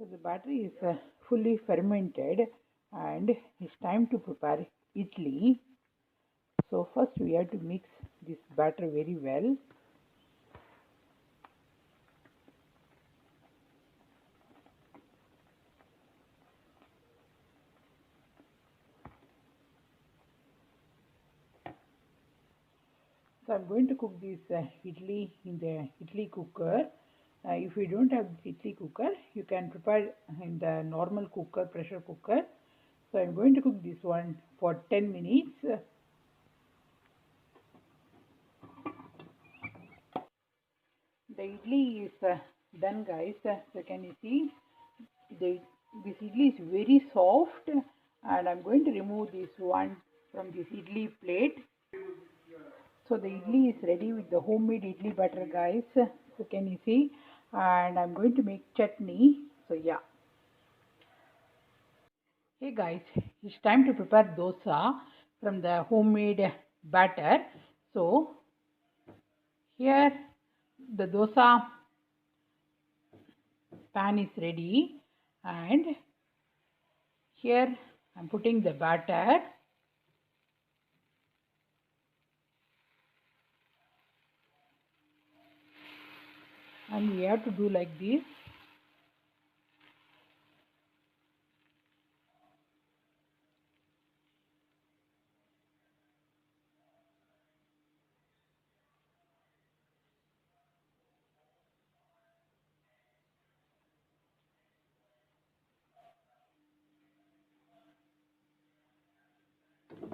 So the batter is fully fermented and it's time to prepare idli. So first we have to mix this batter very well. So I'm going to cook this idli in the idli cooker. If you don't have this idli cooker, you can prepare in the normal cooker, pressure cooker. So I'm going to cook this one for 10 minutes. The idli is done, guys. So can you see this idli is very soft, and I'm going to remove this one from this idli plate. So the idli is ready with the homemade idli batter, guys. So can you see? And I'm going to make chutney. So yeah. Hey guys, it's time to prepare dosa from the homemade batter. So here the dosa pan is ready, and here I'm putting the batter, and we have to do like this.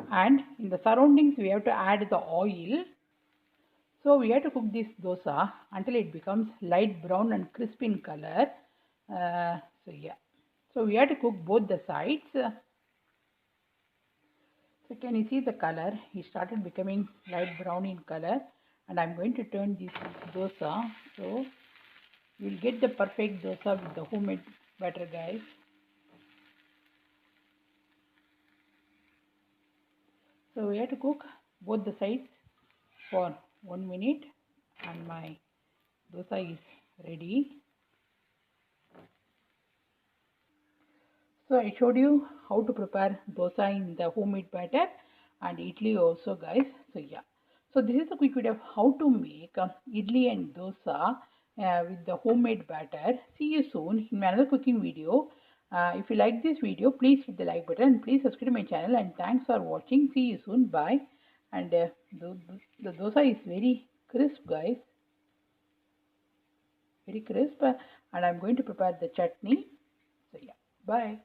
And in the surroundings we have to add the oil. So we have to cook this dosa until it becomes light brown and crisp in color. So yeah, so we have to cook both the sides. So can you see the color? It started becoming light brown in color, and I'm going to turn this dosa. So we'll get the perfect dosa with the homemade batter, guys. So we have to cook both the sides for 1 minute, and my dosa is ready. So I showed you how to prepare dosa in the homemade batter and idli also, guys. So yeah. So this is a quick video of how to make idli and dosa with the homemade batter. See you soon in another cooking video. If you like this video, please hit the like button and please subscribe to my channel, and thanks for watching. See you soon. Bye. And the dosa is very crisp, guys. Very crisp. And I'm going to prepare the chutney. So yeah. Bye.